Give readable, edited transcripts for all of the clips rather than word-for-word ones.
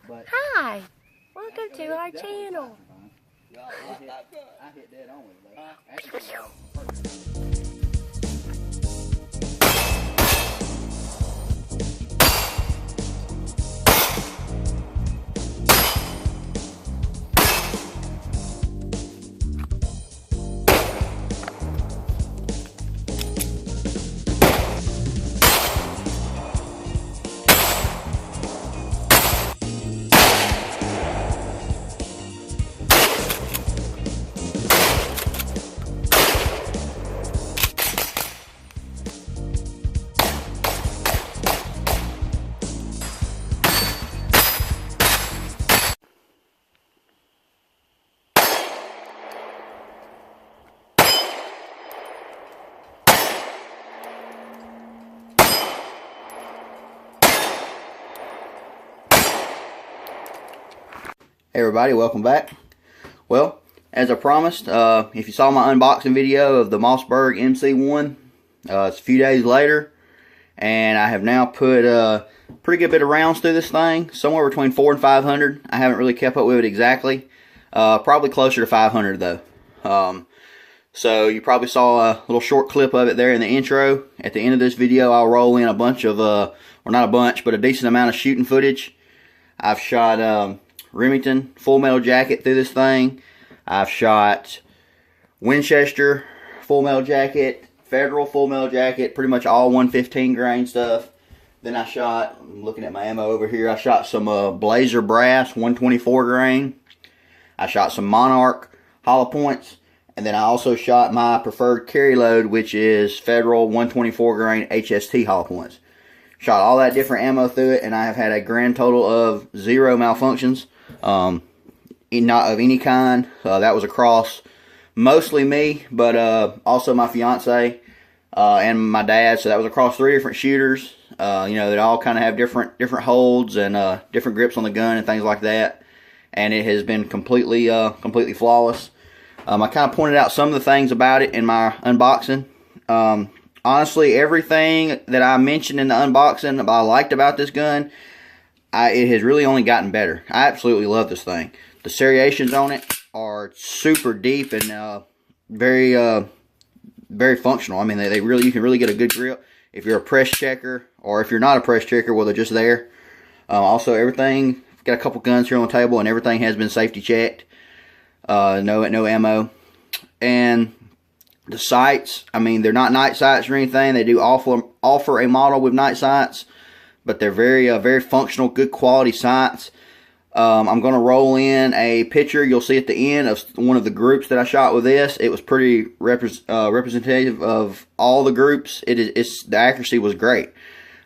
But Hi, welcome to our channel. I hit dead on with it, though. Actually, Hey everybody, welcome back. Well, as I promised, if you saw my unboxing video of the Mossberg MC1, it's a few days later, and I have now put a pretty good bit of rounds through this thing, somewhere between 400 and 500. I haven't really kept up with it exactly. Probably closer to 500 though. So you probably saw a little short clip of it there in the intro. At the end of this video, I'll roll in a bunch of, well, not a bunch, but a decent amount of shooting footage. I've shot Remington full metal jacket through this thing. I've shot Winchester full metal jacket, Federal full metal jacket, pretty much all 115 grain stuff. Then I shot, I'm looking at my ammo over here, I shot some Blazer Brass 124 grain. I shot some Monarch hollow points. And then I also shot my preferred carry load, which is Federal 124 grain HST hollow points. Shot all that different ammo through it, and I have had a grand total of 0 malfunctions. Not of any kind. That was across mostly me, but also my fiance and my dad. So that was across 3 different shooters. You know, they all kind of have different holds and different grips on the gun and things like that. And it has been completely flawless. I kind of pointed out some of the things about it in my unboxing. Honestly, everything that I mentioned in the unboxing that I liked about this gun, it has really only gotten better. I absolutely love this thing. The serrations on it are super deep and very functional. I mean, you can really get a good grip if you're a press checker, or if you're not a press checker, well, they're just there. Also, everything, got a couple guns here on the table, and everything has been safety checked. No ammo. And the sights, I mean, they're not night sights or anything. They do offer a model with night sights, but they're very functional, good quality sights. I'm going to roll in a picture you'll see at the end of one of the groups that I shot with this. It was pretty representative of all the groups. The accuracy was great.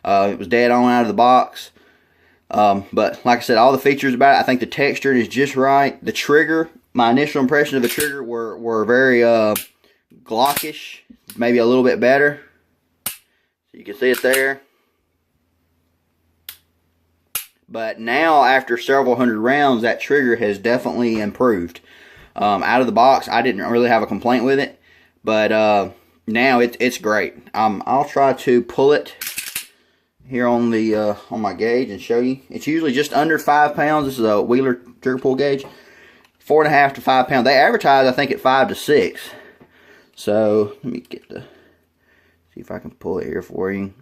It was dead on out of the box. But like I said, all the features about it, I think the texture is just right. The trigger, my initial impression of the trigger were very Glockish, maybe a little bit better. So you can see it there. But now, after several hundred rounds, that trigger has definitely improved. Out of the box, I didn't really have a complaint with it, but now it's great. I'll try to pull it here on the on my gauge and show you. It's usually just under 5 pounds. This is a Wheeler trigger pull gauge. 4.5 to 5 pounds. They advertise, I think, at 5 to 6. So let me see if I can pull it here for you.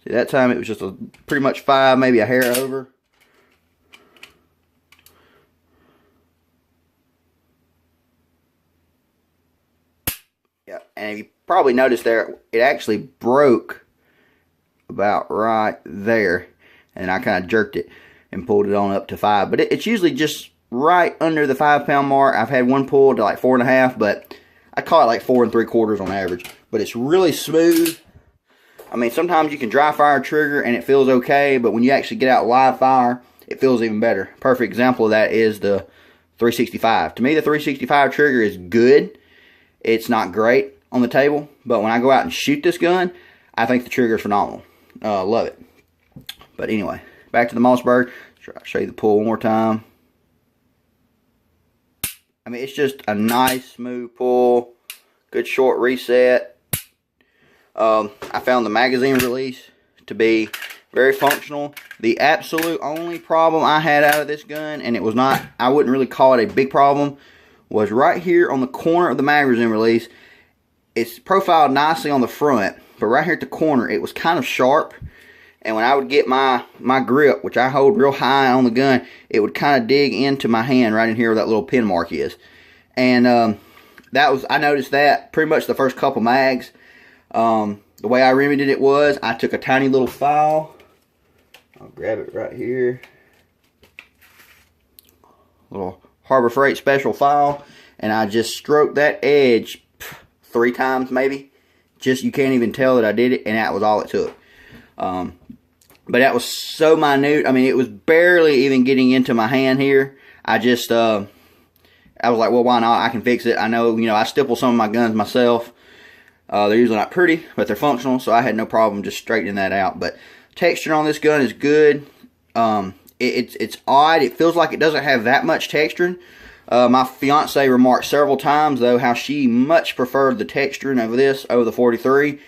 See, that time it was just pretty much 5, maybe a hair over. Yeah, and if you probably noticed there, it actually broke about right there. And I kind of jerked it and pulled it on up to 5. But it's usually just right under the 5 pound mark. I've had one pulled to like 4.5, but I call it like 4 3/4 on average. But it's really smooth. I mean, sometimes you can dry fire a trigger and it feels okay, but when you actually get out live fire, it feels even better. Perfect example of that is the 365. To me, the 365 trigger is good. It's not great on the table, but when I go out and shoot this gun, I think the trigger is phenomenal. Love it. But anyway, back to the Mossberg. I'll show you the pull one more time. I mean, it's just a nice, smooth pull. Good short reset. I found the magazine release to be very functional. The absolute only problem I had out of this gun, and it was not, I wouldn't really call it a big problem, was right here on the corner of the magazine release. It's profiled nicely on the front, but right here at the corner, it was kind of sharp. And when I would get my grip, which I hold real high on the gun, it would kind of dig into my hand right in here where that little pin mark is. And I noticed that pretty much the first couple mags. The way I remedied it was, I took a tiny little file. I'll grab it right here. Little Harbor Freight special file. And I just stroked that edge 3 times maybe. Just, you can't even tell that I did it, and that was all it took. But that was so minute. I mean, it was barely even getting into my hand here. I just, I was like, well, why not? I can fix it. I know, I stipple some of my guns myself. They're usually not pretty, but they're functional, so I had no problem just straightening that out. But texture on this gun is good. It's odd. It feels like it doesn't have that much texturing. My fiance remarked several times, though, how she much preferred the texturing of this over the 43.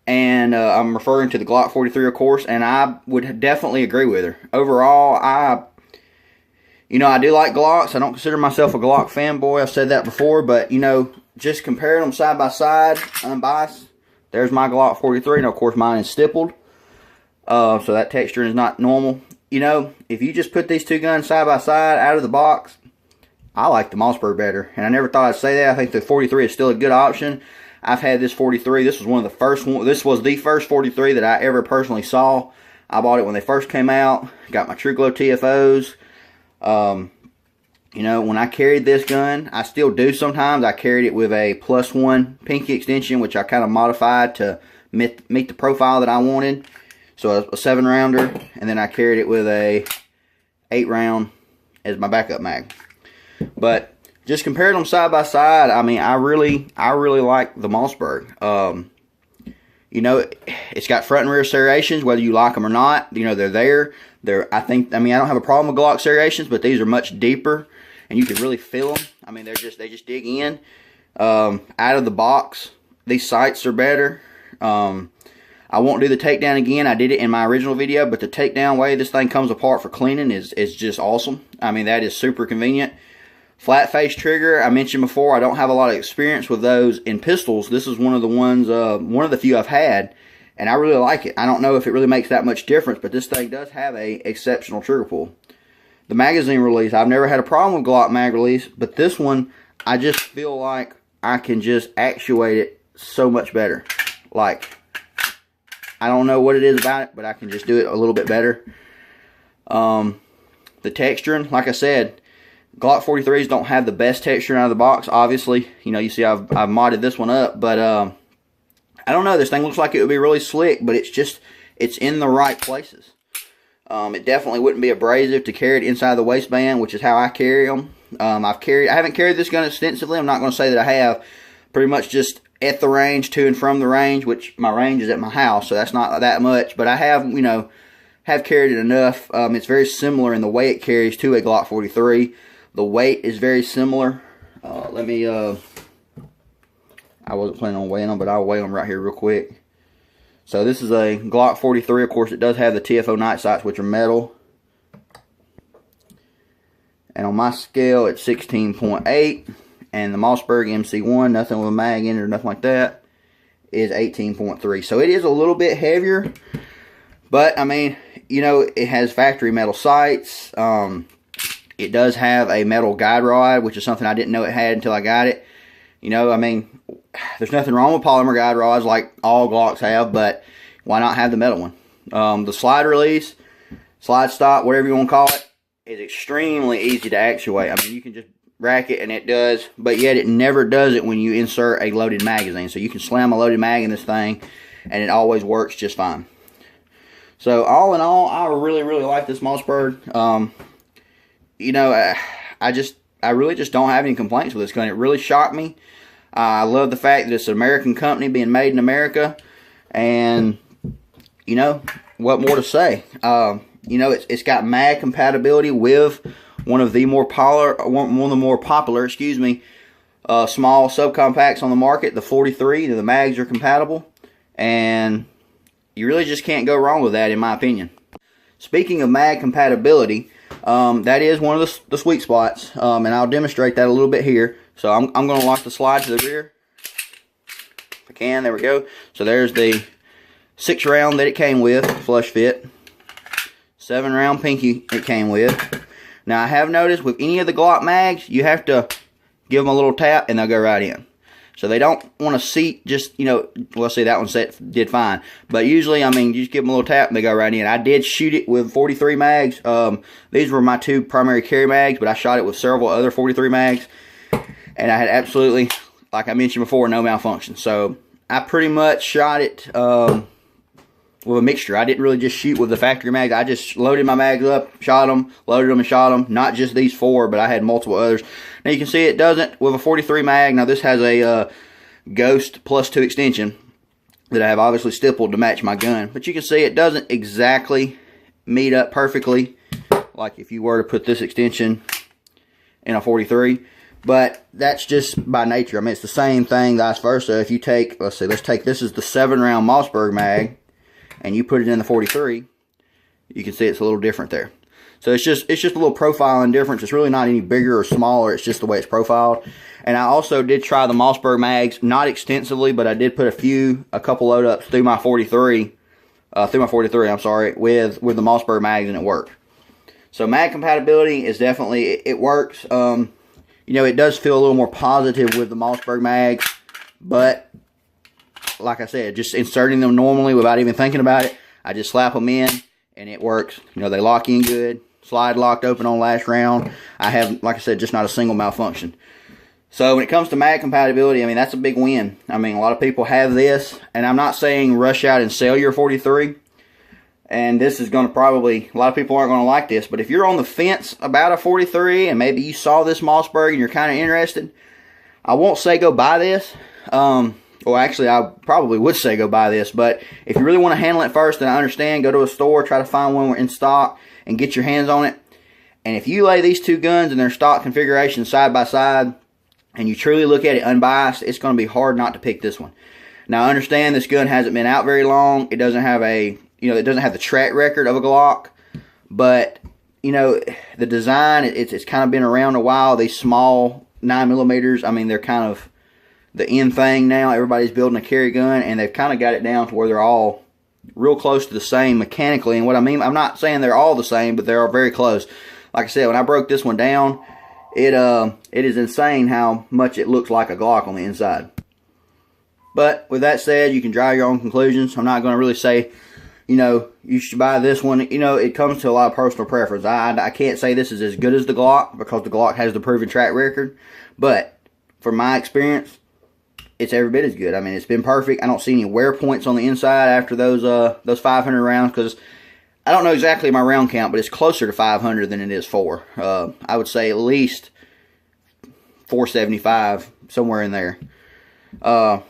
And I'm referring to the Glock 43, of course, and I would definitely agree with her. Overall, I do like Glocks. I don't consider myself a Glock fanboy. I've said that before, but, just comparing them side by side, unbiased, there's my Glock 43, and of course mine is stippled. So that texture is not normal. If you just put these two guns side by side out of the box, I like the Mossberg better. And I never thought I'd say that. I think the 43 is still a good option. I've had this 43. This was one of the first one. This was the first 43 that I ever personally saw. I bought it when they first came out. Got my TrueGlow TFOs. When I carried this gun, I still do sometimes. I carried it with a +1 pinky extension, which I kind of modified to meet the profile that I wanted. So a 7-rounder, and then I carried it with a 8-round as my backup mag. But just comparing them side by side, I mean, I really like the Mossberg. It's got front and rear serrations, whether you like them or not. They're there. I don't have a problem with Glock serrations, but these are much deeper, and you can really feel them. I mean, they just dig in. Out of the box, these sights are better. I won't do the takedown again. I did it in my original video, but the takedown way this thing comes apart for cleaning is just awesome. I mean, that is super convenient. Flat face trigger, I mentioned before, I don't have a lot of experience with those in pistols. This is one of the ones, one of the few I've had, and I really like it. I don't know if it really makes that much difference, but this thing does have a exceptional trigger pull. The magazine release, I've never had a problem with Glock mag release, but this one, I just feel like I can just actuate it so much better. Like, I don't know what it is about it, but I can just do it a little bit better. The texturing, like I said, Glock 43s don't have the best texture out of the box, obviously. You see I've modded this one up, but I don't know. This thing looks like it would be really slick, but it's in the right places. It definitely wouldn't be abrasive to carry it inside the waistband, which is how I carry them. I haven't carried this gun extensively. I'm not going to say that I have. Pretty much just at the range, to and from the range, which my range is at my house, so that's not that much. But I have, have carried it enough. It's very similar in the way it carries to a Glock 43. The weight is very similar. I wasn't planning on weighing them, but I'll weigh them right here real quick. So this is a Glock 43. Of course, it does have the TFO night sights, which are metal. And on my scale, it's 16.8. And the Mossberg MC1, nothing with a mag in it or nothing like that, is 18.3. So it is a little bit heavier. But, I mean, it has factory metal sights. It does have a metal guide rod, which is something I didn't know it had until I got it. I mean, there's nothing wrong with polymer guide rods like all Glocks have, but why not have the metal one? The slide release, slide stop, whatever you want to call it, is extremely easy to actuate. I mean, you can just rack it and it does, but yet it never does it when you insert a loaded magazine. So you can slam a loaded mag in this thing, and it always works just fine. So all in all, I really like this Mossberg. I really just don't have any complaints with this gun. It really shocked me. I love the fact that it's an American company being made in America, and what more to say? It's got mag compatibility with one of the more popular, small subcompacts on the market, the 43. The mags are compatible, and you really just can't go wrong with that, in my opinion. Speaking of mag compatibility, that is one of the sweet spots, and I'll demonstrate that a little bit here. So I'm going to lock the slide to the rear. If I can, there we go. So there's the 6-round that it came with, flush fit. 7-round pinky it came with. Now I have noticed with any of the Glock mags, you have to give them a little tap and they'll go right in. So they don't want to seat just, you know, well, see, that one did fine. But usually, I mean, you just give them a little tap and they go right in. I did shoot it with 43 mags. These were my 2 primary carry mags, but I shot it with several other 43 mags. And I had absolutely, like I mentioned before, no malfunction. So I pretty much shot it with a mixture. I didn't really just shoot with the factory mags. I just loaded my mags up, shot them, loaded them and shot them. Not just these 4, but I had multiple others. Now you can see it doesn't with a 43 mag. Now this has a Ghost +2 extension that I have obviously stippled to match my gun. But you can see it doesn't exactly meet up perfectly like if you were to put this extension in a 43. But that's just by nature. I mean, it's the same thing, vice versa. If you take, let's take this is the 7-round Mossberg mag, and you put it in the 43, you can see it's a little different there. So it's just a little profiling difference. It's really not any bigger or smaller. It's just the way it's profiled. And I also did try the Mossberg mags, not extensively, but I did put a couple load ups through my 43, I'm sorry, with the Mossberg mags, and it worked. So mag compatibility is definitely, it works. You know, it does feel a little more positive with the Mossberg mags, but like I said, just inserting them normally without even thinking about it, I just slap them in and it works. You know, they lock in good. Slide locked open on last round. I have, like I said, just not a single malfunction. So when it comes to mag compatibility, I mean, that's a big win. I mean, a lot of people have this, and I'm not saying rush out and sell your 43. And this is going to probably, a lot of people aren't going to like this, but if you're on the fence about a 43 and maybe you saw this Mossberg and you're kind of interested, I won't say go buy this. Well, actually, I probably would say go buy this, but if you really want to handle it first, then I understand, go to a store, try to find one in stock, and get your hands on it. And if you lay these 2 guns in their stock configuration side by side, and you truly look at it unbiased, it's going to be hard not to pick this one. Now, I understand this gun hasn't been out very long. It doesn't have it doesn't have the track record of a Glock, but, you know, the design, it's kind of been around a while. These small 9mm, I mean, they're kind of the in thing now. Everybody's building a carry gun, and they've kind of got it down to where they're all real close to the same mechanically. And what I mean, I'm not saying they're all the same, but they're very close. Like I said, when I broke this one down, it is insane how much it looks like a Glock on the inside. But with that said, you can draw your own conclusions. I'm not going to really say, you know, you should buy this one. You know, it comes to a lot of personal preference. I can't say this is as good as the Glock because the Glock has the proven track record. But from my experience, it's every bit as good. I mean, it's been perfect. I don't see any wear points on the inside after those 500 rounds, because I don't know exactly my round count, but it's closer to 500 than it is 4. I would say at least 475, somewhere in there. So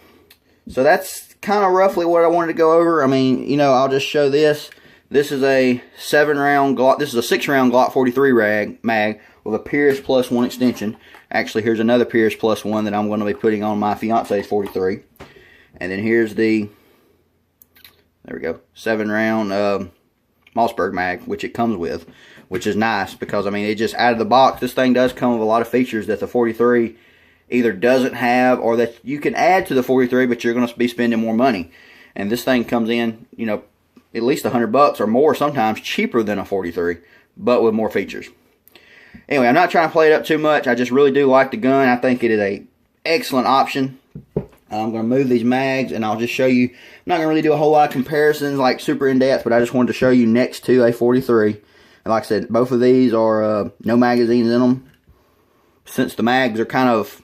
that's kind of roughly what I wanted to go over. I mean, you know, I'll just show this. This is a 7-round Glock. This is a 6-round Glock 43 mag with a Pierce +1 extension. Actually, here's another Pierce +1 that I'm going to be putting on my fiance's 43. And then here's the, there we go, 7-round Mossberg mag, which it comes with, which is nice because, I mean, it just out of the box, this thing does come with a lot of features that the 43 either doesn't have, or that you can add to the 43, but you're going to be spending more money. And this thing comes in, you know, at least $100 or more, sometimes cheaper than a 43, but with more features. Anyway, I'm not trying to play it up too much. I just really do like the gun. I think it is a excellent option. I'm going to move these mags, and I'll just show you. I'm not going to really do a whole lot of comparisons, like super in-depth, but I just wanted to show you next to a 43. And like I said, both of these are no magazines in them. Since the mags are kind of,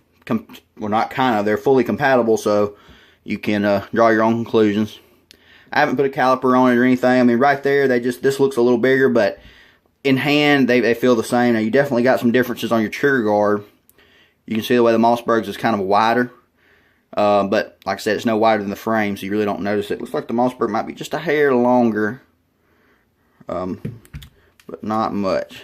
well, not kind of, they're fully compatible, so you can draw your own conclusions. I haven't put a caliper on it or anything. I mean, right there, this looks a little bigger, but in hand, they feel the same. Now, you definitely got some differences on your trigger guard. You can see the way the Mossberg's is kind of wider. But, like I said, it's no wider than the frame, so you really don't notice it. Looks like the Mossberg might be just a hair longer. But not much.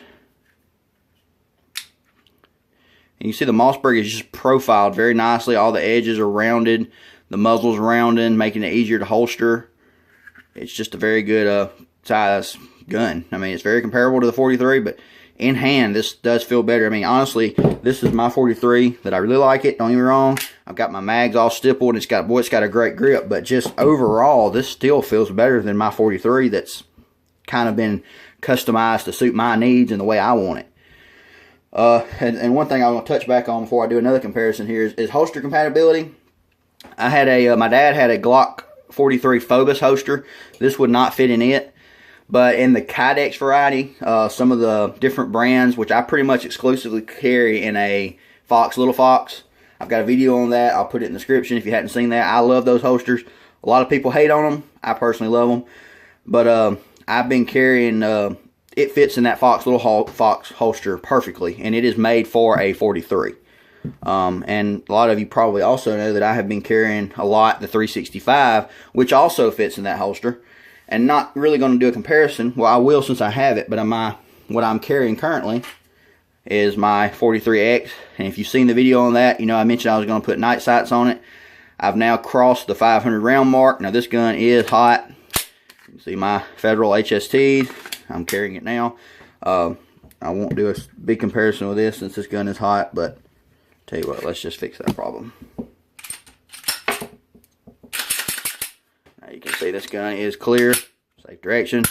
And you see the Mossberg is just profiled very nicely. All the edges are rounded. The muzzle's rounded, making it easier to holster. it's just a very good size gun. I mean, it's very comparable to the 43, but in hand, this does feel better. I mean, honestly, this is my 43 that I really like it. Don't get me wrong. I've got my mags all stippled. It's got a great grip, but just overall, this still feels better than my 43 that's kind of been customized to suit my needs and the way I want it. And one thing I want to touch back on before I do another comparison here is holster compatibility. I had my dad had a Glock 43 Phobos holster. This would not fit in it. But in the Kydex variety, some of the different brands, which I pretty much exclusively carry in a Foxx, Little Foxx. I've got a video on that. I'll put it in the description if you hadn't seen that. I love those holsters. A lot of people hate on them. I personally love them. But I've been carrying, it fits in that Foxx, Little Foxx holster perfectly. And it is made for a 43. And a lot of you probably also know that I have been carrying a lot the 365, which also fits in that holster. And not really going to do a comparison. Well, I will since I have it, but what I'm carrying currently is my 43X. And if you've seen the video on that, you know I mentioned I was going to put night sights on it. I've now crossed the 500 round mark. Now this gun is hot. You can see my Federal HSTs. I'm carrying it now. I won't do a big comparison with this since this gun is hot, but tell you what, let's just fix that problem. You can see this gun is clear, safe direction.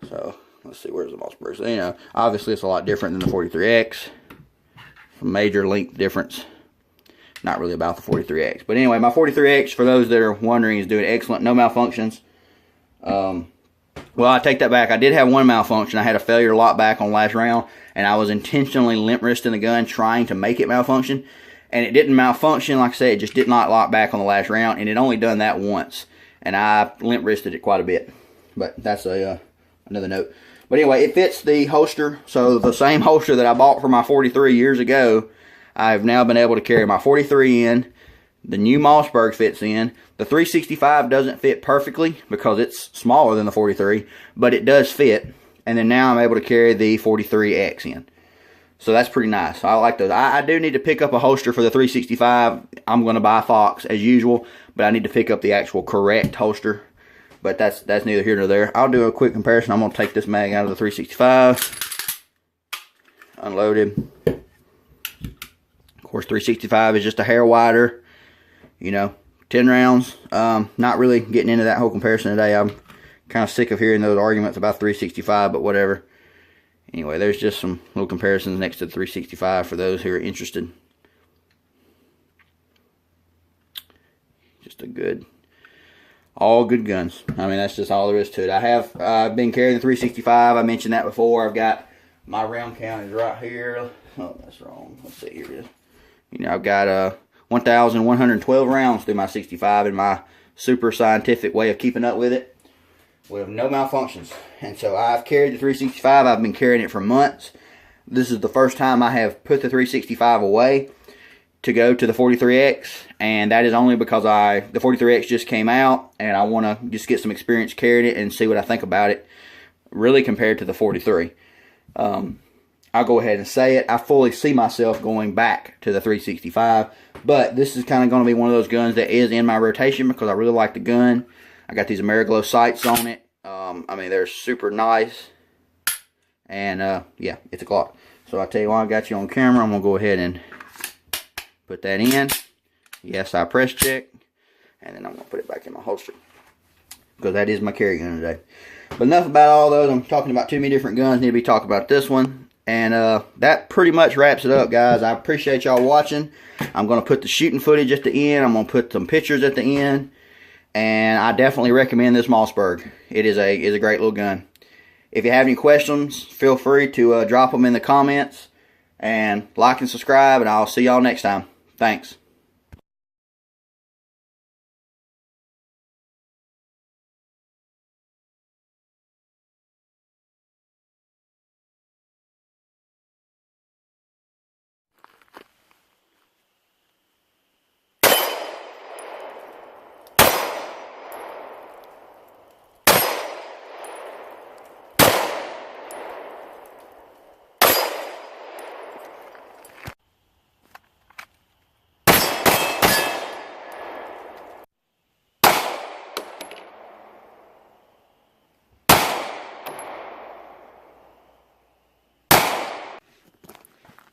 So let's see, where's the Mossberg? So, you know, obviously it's a lot different than the 43X. Some major length difference. Not really about the 43X, but anyway, my 43X, for those that are wondering, is doing excellent. No malfunctions. Well, I take that back. I did have one malfunction. I had a failure to lock back on the last round, and I was intentionally limp wristing the gun trying to make it malfunction, and it didn't malfunction. Like I said, it just did not lock back on the last round, and it only done that once. And I limp wristed it quite a bit. But that's another note. But anyway, it fits the holster. So the same holster that I bought for my 43 years ago, I've now been able to carry my 43 in. The new Mossberg fits in. The 365 doesn't fit perfectly because it's smaller than the 43. But it does fit. And then now I'm able to carry the 43X in. So that's pretty nice. I like those. I do need to pick up a holster for the 365. I'm going to buy Foxx as usual, but I need to pick up the actual correct holster. But that's neither here nor there. I'll do a quick comparison. I'm going to take this mag out of the 365. Unload it. Of course, 365 is just a hair wider. You know, 10 rounds. Not really getting into that whole comparison today. I'm kind of sick of hearing those arguments about 365, but whatever. Anyway, there's just some little comparisons next to the 365 for those who are interested. Just all good guns. I mean, that's just all there is to it. I've been carrying the 365. I mentioned that before. I've got my round count is right here. Oh, that's wrong. Let's see, here it is. You know, I've got 1,112 rounds through my 65 in my super scientific way of keeping up with it. With no malfunctions. And so I've carried the 365. I've been carrying it for months. This is the first time I have put the 365 away to go to the 43X. And that is only because the 43X just came out. And I want to just get some experience carrying it and see what I think about it. Really compared to the 43. I'll go ahead and say it. I fully see myself going back to the 365. But this is kind of going to be one of those guns that is in my rotation because I really like the gun. I got these AmeriGlow sights on it. I mean, they're super nice. And, yeah, it's a Glock. So I tell you what, I got you on camera. I'm going to go ahead and put that in. Yes, I press check. And then I'm going to put it back in my holster. Because that is my carry gun today. But enough about all those. I'm talking about too many different guns. Need to be talking about this one. And that pretty much wraps it up, guys. I appreciate y'all watching. I'm going to put the shooting footage at the end. I'm going to put some pictures at the end. And I definitely recommend this Mossberg. It is a great little gun. If you have any questions, feel free to drop them in the comments. And like and subscribe, and I'll see y'all next time. Thanks.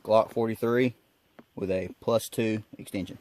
Glock 43 with a +2 extension.